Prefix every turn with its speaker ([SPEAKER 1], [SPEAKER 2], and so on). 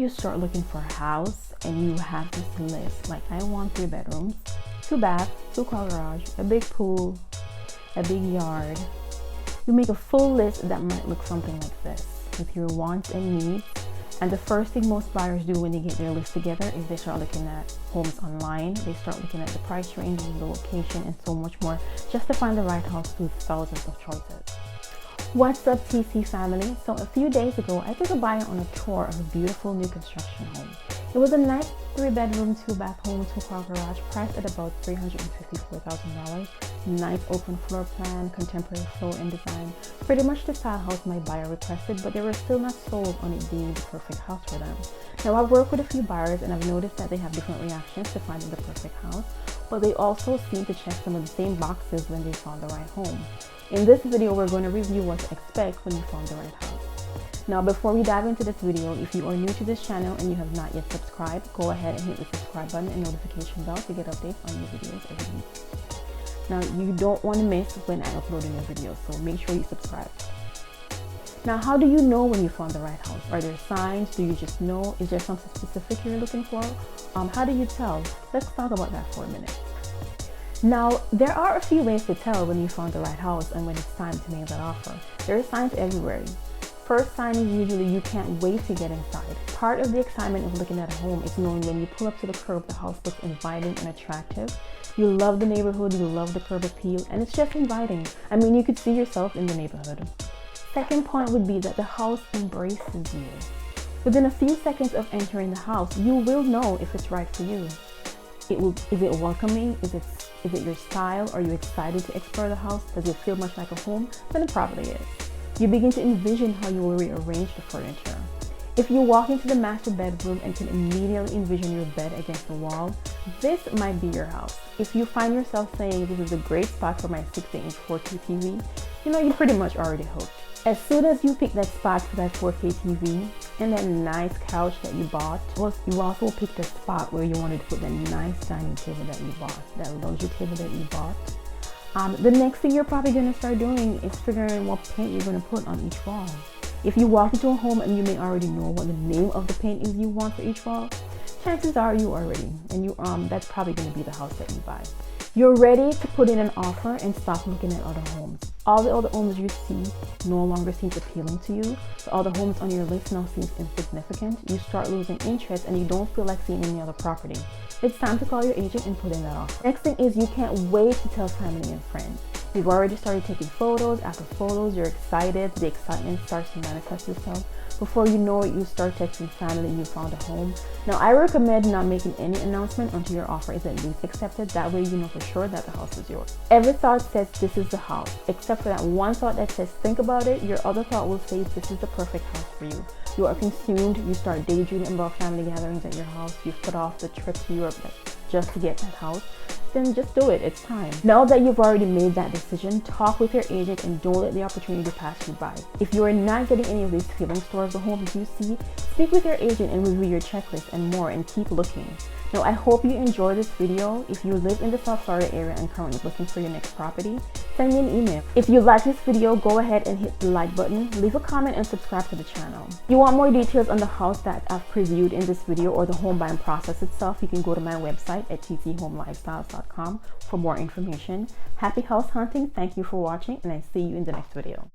[SPEAKER 1] you start looking for a house and you have this list, like I want 3 bedrooms, 2 baths, 2-car garage, a big pool, a big yard. You make a full list that might look something like this with your wants and needs. And the first thing most buyers do when they get their list together is they start looking at homes online. They start looking at the price ranges, the location, and so much more just to find the right house through thousands of choices. What's up, TC family? So a few days ago, I took a buyer on a tour of a beautiful new construction home. It was a nice 3-bedroom, 2-bath home, 2-car garage, priced at about $354,000. Nice open floor plan, contemporary flow and design. Pretty much the style house my buyer requested, but they were still not sold on it being the perfect house for them. Now, I've worked with a few buyers and I've noticed that they have different reactions to finding the perfect house, but they also seem to check some of the same boxes when they found the right home. In this video, we're going to review what to expect when you found the right house. Now, before we dive into this video, if you are new to this channel and you have not yet subscribed, go ahead and hit the subscribe button and notification bell to get updates on new videos every week. Now, you don't want to miss when I upload a new video, so make sure you subscribe. Now, how do you know when you found the right house? Are there signs? Do you just know? Is there something specific you're looking for? How do you tell? Let's talk about that for a minute. Now, there are a few ways to tell when you found the right house and when it's time to make that offer. There are signs everywhere. First sign is usually you can't wait to get inside. Part of the excitement of looking at a home is knowing when you pull up to the curb, the house looks inviting and attractive. You love the neighborhood, you love the curb appeal, and it's just inviting. I mean, you could see yourself in the neighborhood. Second point would be that the house embraces you. Within a few seconds of entering the house, you will know if it's right for you. Is it welcoming? Is it your style? Are you excited to explore the house? Does it feel much like a home? Then it probably is. You begin to envision how you will rearrange the furniture. If you walk into the master bedroom and can immediately envision your bed against the wall, this might be your house. If you find yourself saying this is a great spot for my 60-inch 4K TV, you're pretty much already hooked. As soon as you pick that spot for that 4K TV and that nice couch that you bought, you also picked the spot where you wanted to put that nice dining table that you bought, that luxury table that you bought. The next thing you're probably going to start doing is figuring what paint you're going to put on each wall. If you walk into a home and you may already know what the name of the paint is you want for each wall, chances are you already, and that's probably going to be the house that you buy. You're ready to put in an offer and stop looking at other homes. All the other homes you see no longer seems appealing to you. So all the homes on your list now seems insignificant. You start losing interest and you don't feel like seeing any other property. It's time to call your agent and put in that offer. Next thing is you can't wait to tell family and friends. You've already started taking photos. After photos, you're excited. The excitement starts to manifest itself. Before you know it, you start texting family you found a home. Now, I recommend not making any announcement until your offer is at least accepted. That way you know for sure that the house is yours. Every thought says this is the house, except for that one thought that says think about it. Your other thought will say this is the perfect house for you. You are consumed. You start daydreaming about family gatherings at your house. You've put off the trip to Europe just to get that house. Then just do it. It's time. Now that you've already made that decision, talk with your agent and don't let the opportunity pass you by. If you are not getting any of these feelings towards the homes you see, speak with your agent and review your checklist and more, and keep looking. Now, I hope you enjoyed this video. If you live in the South Florida area and currently looking for your next property, send me an email. If you like this video, go ahead and hit the like button, leave a comment, and subscribe to the channel. If you want more details on the house that I've previewed in this video or the home buying process itself, you can go to my website at tchomelifestyles.com for more information. Happy house hunting. Thank you for watching, and I see you in the next video.